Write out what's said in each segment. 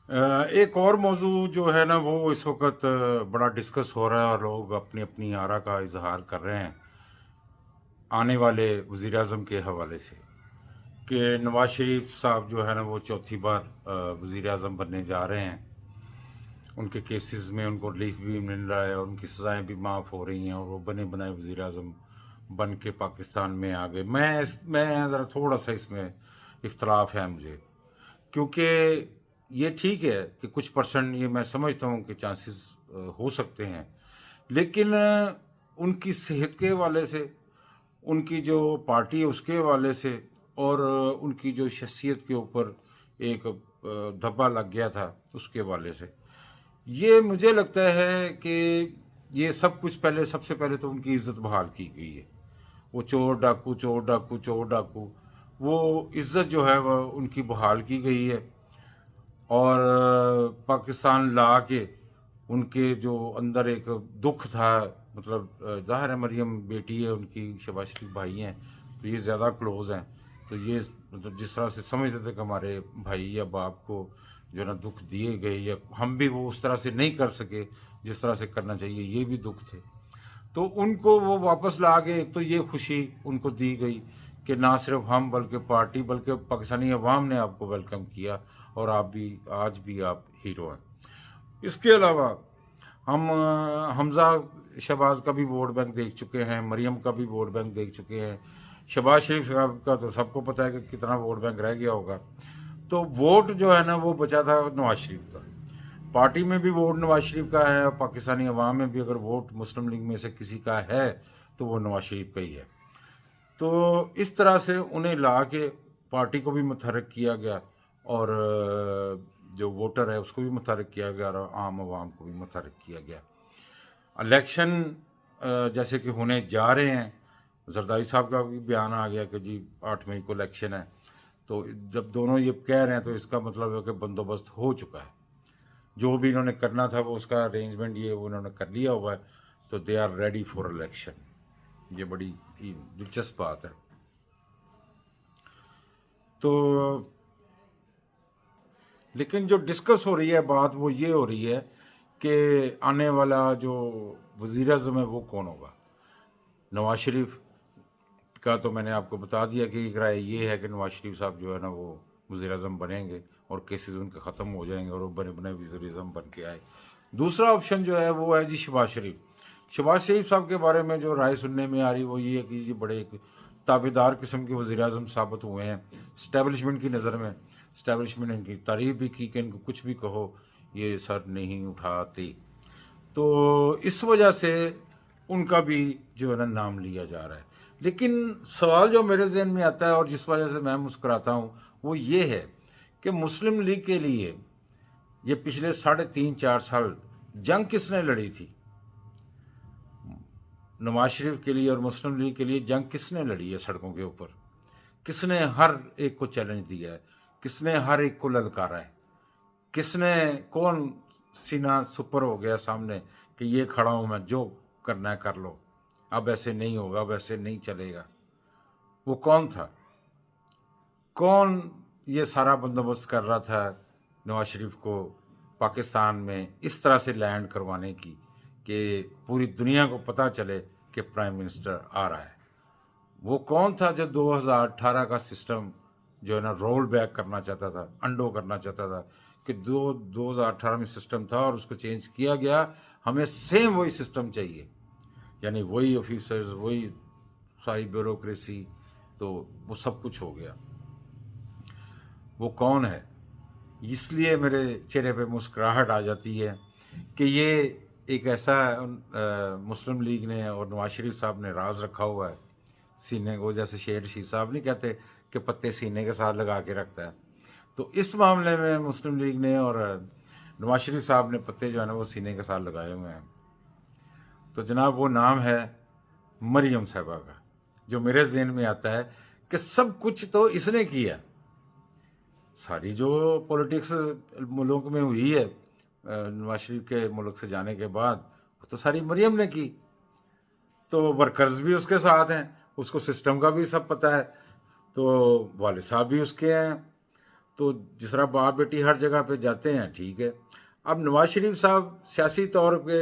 ایک اور موضوع جو ہے نا وہ اس وقت بڑا ڈسکس ہو رہا ہے اور لوگ اپنی اپنی آرا کا اظہار کر رہے ہیں آنے والے وزیر اعظم کے حوالے سے کہ نواز شریف صاحب جو ہے نا وہ چوتھی بار وزیر اعظم بننے جا رہے ہیں. ان کے کیسز میں ان کو ریلیف بھی مل رہا ہے اور ان کی سزائیں بھی معاف ہو رہی ہیں اور وہ بنے بنائے وزیر اعظم بن کے پاکستان میں آ گئے. میں ذرا تھوڑا سا اس میں اختلاف ہے مجھے، کیونکہ یہ ٹھیک ہے کہ کچھ پرسنٹ یہ میں سمجھتا ہوں کہ چانسز ہو سکتے ہیں، لیکن ان کی صحت کے حوالے سے، ان کی جو پارٹی ہے اس کے حوالے سے، اور ان کی جو شخصیت کے اوپر ایک دھبا لگ گیا تھا اس کے حوالے سے، یہ مجھے لگتا ہے کہ یہ سب کچھ پہلے، سب سے پہلے تو ان کی عزت بحال کی گئی ہے. وہ چور ڈاکو چور ڈاکو چور ڈاکو، وہ عزت جو ہے وہ ان کی بحال کی گئی ہے. اور پاکستان لا کے ان کے جو اندر ایک دکھ تھا، مطلب ظاہر ہے مریم بیٹی ہے ان کی، شہباز شریف بھائی ہیں تو یہ زیادہ کلوز ہیں، تو یہ مطلب جس طرح سے سمجھتے تھے کہ ہمارے بھائی یا باپ کو جو ہے نا دکھ دیے گئے، یا ہم بھی وہ اس طرح سے نہیں کر سکے جس طرح سے کرنا چاہیے، یہ بھی دکھ تھے. تو ان کو وہ واپس لا کے ایک تو یہ خوشی ان کو دی گئی کہ نہ صرف ہم بلکہ پارٹی بلکہ پاکستانی عوام نے آپ کو ویلکم کیا، اور آپ بھی آج بھی آپ ہیرو ہیں. اس کے علاوہ ہم حمزہ شہباز کا بھی ووٹ بینک دیکھ چکے ہیں، مریم کا بھی ووٹ بینک دیکھ چکے ہیں. شہباز شریف صاحب کا تو سب کو پتہ ہے کہ کتنا ووٹ بینک رہ گیا ہوگا. تو ووٹ جو ہے نا وہ بچا تھا نواز شریف کا. پارٹی میں بھی ووٹ نواز شریف کا ہے، اور پاکستانی عوام میں بھی اگر ووٹ مسلم لیگ میں سے کسی کا ہے تو وہ نواز شریف کا ہی ہے. تو اس طرح سے انہیں لا کے پارٹی کو بھی متحرک کیا گیا، اور جو ووٹر ہے اس کو بھی متحرک کیا گیا، اور عام عوام کو بھی متحرک کیا گیا. الیکشن جیسے کہ ہونے جا رہے ہیں، زرداری صاحب کا بھی بیان آ گیا کہ جی 8 مئی کو الیکشن ہے. تو جب دونوں یہ کہہ رہے ہیں تو اس کا مطلب ہے کہ بندوبست ہو چکا ہے. جو بھی انہوں نے کرنا تھا وہ اس کا ارینجمنٹ یہ انہوں نے کر لیا ہوا ہے. تو they are ready for election. یہ بڑی دلچسپ بات ہے. تو لیکن جو ڈسکس ہو رہی ہے بات وہ یہ ہو رہی ہے کہ آنے والا جو وزیر اعظم ہے وہ کون ہوگا. نواز شریف کا تو میں نے آپ کو بتا دیا کہ ایک رائے یہ ہے کہ نواز شریف صاحب جو ہے نا وہ وزیر اعظم بنیں گے اور کیسز ان کے ختم ہو جائیں گے اور وہ بنے بنے وزیر اعظم بن کے آئے. دوسرا آپشن جو ہے وہ ہے جی شہباز شریف. شہباز شریف صاحب کے بارے میں جو رائے سننے میں آ رہی وہ یہ ہے کہ جی بڑے ایک تابے دار قسم کے وزیر اعظم ثابت ہوئے ہیں اسٹیبلشمنٹ کی نظر میں. اسٹیبلشمنٹ ان کی تعریف بھی کی کہ ان کو کچھ بھی کہو یہ سر نہیں اٹھاتے. تو اس وجہ سے ان کا بھی جو ہے نا نام لیا جا رہا ہے. لیکن سوال جو میرے ذہن میں آتا ہے اور جس وجہ سے میں مسکراتا ہوں وہ یہ ہے کہ مسلم لیگ کے لیے یہ پچھلے 3.5 4 سال جنگ کس نے لڑی تھی؟ نواز شریف کے لیے اور مسلم لیگ کے لیے جنگ کس نے لڑی ہے سڑکوں کے اوپر؟ کس نے ہر ایک کو چیلنج دیا ہے؟ کس نے ہر ایک کو للکارا ہے؟ کس نے، کون سینہ سپر ہو گیا سامنے کہ یہ کھڑا ہوں میں، جو کرنا ہے کر لو، اب ایسے نہیں ہوگا، اب ایسے نہیں چلے گا؟ وہ کون تھا؟ کون یہ سارا بندوبست کر رہا تھا نواز شریف کو پاکستان میں اس طرح سے لینڈ کروانے کی کہ پوری دنیا کو پتہ چلے کہ پرائم منسٹر آ رہا ہے؟ وہ کون تھا جو 2018 کا سسٹم جو ہے نا رول بیک کرنا چاہتا تھا، انڈو کرنا چاہتا تھا کہ 2018 میں سسٹم تھا اور اس کو چینج کیا گیا، ہمیں سیم وہی سسٹم چاہیے، یعنی وہی آفیسرز، وہی ساری بیوروکریسی. تو وہ سب کچھ ہو گیا. وہ کون ہے؟ اس لیے میرے چہرے پہ مسکراہٹ آ جاتی ہے کہ یہ ایک ایسا مسلم لیگ نے اور نواز شریف صاحب نے راز رکھا ہوا ہے سینے کو، جیسے شیر رشید صاحب نہیں کہتے کہ پتے سینے کے ساتھ لگا کے رکھتا ہے. تو اس معاملے میں مسلم لیگ نے اور نواز شریف صاحب نے پتے جو ہے نا وہ سینے کے ساتھ لگائے ہوئے ہیں. تو جناب وہ نام ہے مریم صاحبہ کا، جو میرے ذہن میں آتا ہے کہ سب کچھ تو اس نے کیا. ساری جو پولیٹکس ملک میں ہوئی ہے نواز شریف کے ملک سے جانے کے بعد، وہ تو ساری مریم نے کی. تو ورکرز بھی اس کے ساتھ ہیں، اس کو سسٹم کا بھی سب پتہ ہے. تو والد صاحب بھی اس کے ہیں. تو جس طرح باپ بیٹی ہر جگہ پہ جاتے ہیں ٹھیک ہے. اب نواز شریف صاحب سیاسی طور پہ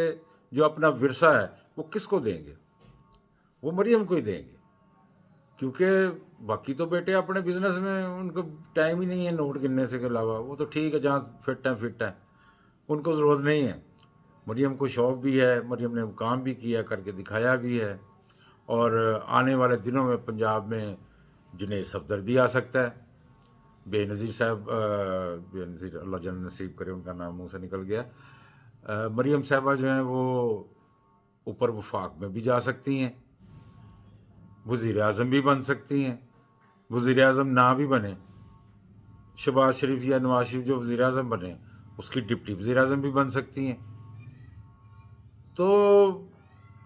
جو اپنا ورثہ ہے وہ کس کو دیں گے؟ وہ مریم کو ہی دیں گے، کیونکہ باقی تو بیٹے اپنے بزنس میں ان کو ٹائم ہی نہیں ہے نوٹ گننے سے کے علاوہ. وہ تو ٹھیک ہے جہاں فٹ ہے ان کو ضرورت نہیں ہے. مریم کو شوق بھی ہے، مریم نے کام بھی کیا، کر کے دکھایا بھی ہے. اور آنے والے دنوں میں پنجاب میں جنید صفدر بھی آ سکتا ہے. بے نظیر صاحب، بے نظیر اللہ جل نصیب کرے، ان کا نام منہ سے نکل گیا. مریم صاحبہ جو ہیں وہ اوپر وفاق میں بھی جا سکتی ہیں، وزیر اعظم بھی بن سکتی ہیں. وزیر اعظم نہ بھی بنے، شہباز شریف یا نواز شریف جو وزیر اعظم بنے اس کی ڈپٹی وزیر اعظم بھی بن سکتی ہیں. تو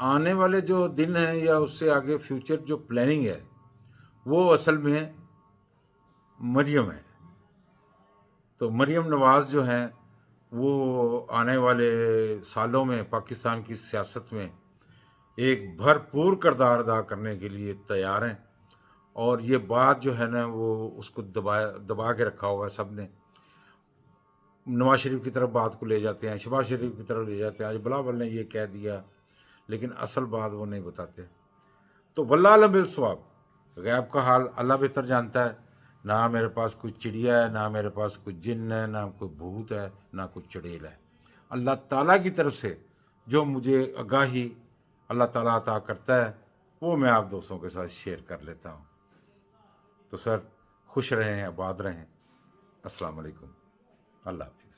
آنے والے جو دن ہیں یا اس سے آگے فیوچر جو پلاننگ ہے وہ اصل میں مریم ہے. تو مریم نواز جو ہیں وہ آنے والے سالوں میں پاکستان کی سیاست میں ایک بھرپور کردار ادا کرنے کے لیے تیار ہیں. اور یہ بات جو ہے نا وہ اس کو دبا کے رکھا ہوا ہے سب نے. نواز شریف کی طرف بات کو لے جاتے ہیں، شہباز شریف کی طرف لے جاتے ہیں، آج بلاول نے یہ کہہ دیا، لیکن اصل بات وہ نہیں بتاتے. تو واللہ اعلم بالصواب، غیب کا حال اللہ بہتر جانتا ہے. نہ میرے پاس کوئی چڑیا ہے، نہ میرے پاس کوئی جن ہے، نہ کوئی بھوت ہے، نہ کوئی چڑیل ہے. اللہ تعالیٰ کی طرف سے جو مجھے آگاہی اللہ تعالیٰ عطا کرتا ہے وہ میں آپ دوستوں کے ساتھ شیئر کر لیتا ہوں. تو سر خوش رہیں، آباد رہیں. السلام علیکم، اللہ حافظ.